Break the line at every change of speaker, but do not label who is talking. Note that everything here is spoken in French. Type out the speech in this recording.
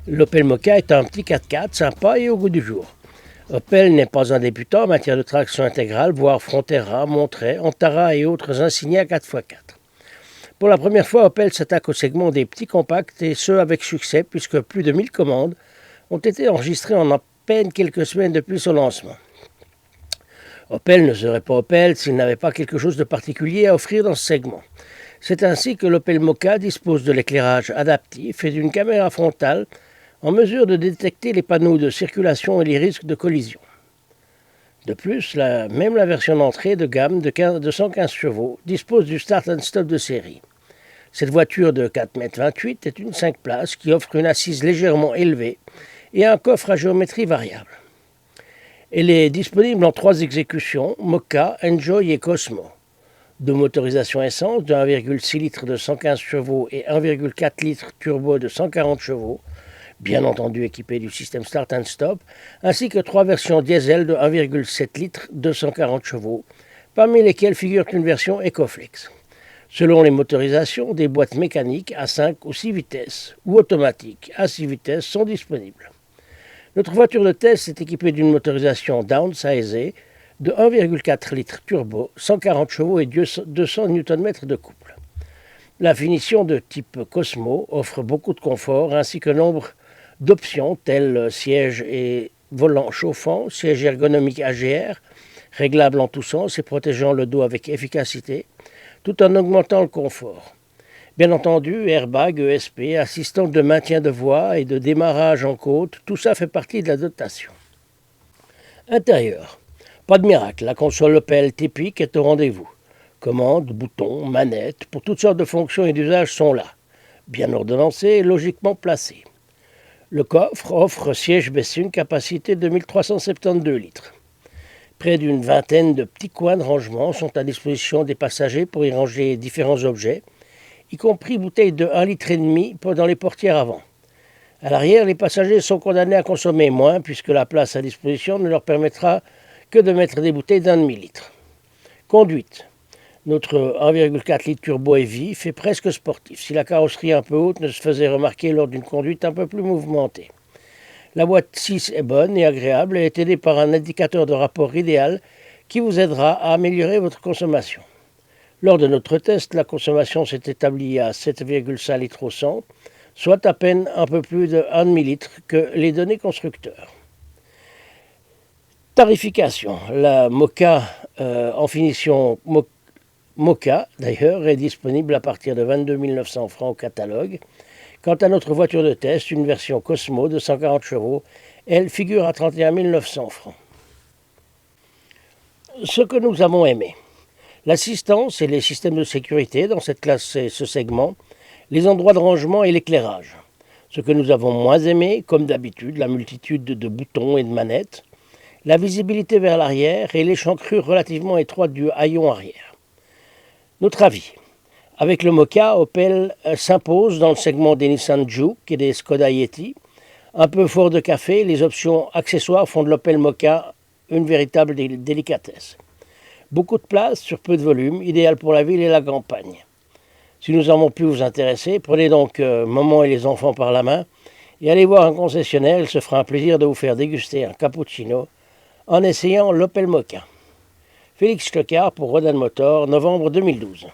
L'Opel Mokka est un petit 4x4 sympa et au goût du jour. Opel n'est pas un débutant en matière de traction intégrale, voire Frontera, Montray, Antara et autres insignes 4x4. Pour la première fois, Opel s'attaque au segment des petits compacts et ce avec succès puisque plus de 1000 commandes ont été enregistrées en à peine quelques semaines depuis son lancement. Opel ne serait pas Opel s'il n'avait pas quelque chose de particulier à offrir dans ce segment. C'est ainsi que l'Opel Mokka dispose de l'éclairage adaptif et d'une caméra frontale en mesure de détecter les panneaux de circulation et les risques de collision. De plus, même la version d'entrée de gamme de 115 chevaux dispose du start and stop de série. Cette voiture de 4,28 m est une 5 places qui offre une assise légèrement élevée et un coffre à géométrie variable. Elle est disponible en 3 exécutions, Mokka, Enjoy et Cosmo. De motorisation essence de 1,6 litre de 115 chevaux et 1,4 litre turbo de 140 chevaux, bien entendu équipé du système Start and Stop, ainsi que 3 versions diesel de 1,7 litres de 140 chevaux, parmi lesquelles figure une version EcoFlex. Selon les motorisations, des boîtes mécaniques à 5 ou 6 vitesses ou automatiques à 6 vitesses sont disponibles. Notre voiture de test est équipée d'une motorisation downsizée de 1,4 litres turbo, 140 chevaux et 200 Nm de couple. La finition de type Cosmo offre beaucoup de confort ainsi que nombre d'options telles siège et volant chauffant, siège ergonomique AGR, réglable en tous sens et protégeant le dos avec efficacité, tout en augmentant le confort. Bien entendu, airbag, ESP, assistant de maintien de voie et de démarrage en côte, tout ça fait partie de la dotation. Intérieur. Pas de miracle, la console Opel typique est au rendez-vous. Commandes, boutons, manettes, pour toutes sortes de fonctions et d'usages sont là, bien ordonnancés et logiquement placés. Le coffre offre siège baissé une capacité de 1372 litres. Près d'une vingtaine de petits coins de rangement sont à disposition des passagers pour y ranger différents objets, y compris bouteilles de 1,5 litre dans les portières avant. À l'arrière, les passagers sont condamnés à consommer moins puisque la place à disposition ne leur permettra que de mettre des bouteilles d'1,5 litre. Conduite. Notre 1,4 litre turbo est vif et presque sportif, si la carrosserie un peu haute ne se faisait remarquer lors d'une conduite un peu plus mouvementée. La boîte 6 est bonne et agréable et est aidée par un indicateur de rapport idéal qui vous aidera à améliorer votre consommation. Lors de notre test, la consommation s'est établie à 7,5 litres au 100, soit à peine un peu plus de 1,5 litre que les données constructeurs. Tarification. La Mokka en finition Mokka, d'ailleurs, est disponible à partir de 22 900 francs au catalogue. Quant à notre voiture de test, une version Cosmo de 140 chevaux, elle figure à 31 900 francs. Ce que nous avons aimé. L'assistance et les systèmes de sécurité dans cette classe et ce segment, les endroits de rangement et l'éclairage. Ce que nous avons moins aimé, comme d'habitude, la multitude de boutons et de manettes, la visibilité vers l'arrière et l'échancrure relativement étroite du haillon arrière. Notre avis. Avec le Mokka, Opel s'impose dans le segment des Nissan Juke et des Skoda Yeti. Un peu fort de café, les options accessoires font de l'Opel Mokka une véritable délicatesse. Beaucoup de place sur peu de volume, idéal pour la ville et la campagne. Si nous avons pu vous intéresser, prenez donc maman et les enfants par la main et allez voir un concessionnaire, il se fera un plaisir de vous faire déguster un cappuccino en essayant l'Opel Mokka. Félix Clocard pour Rodin Motor, novembre 2012.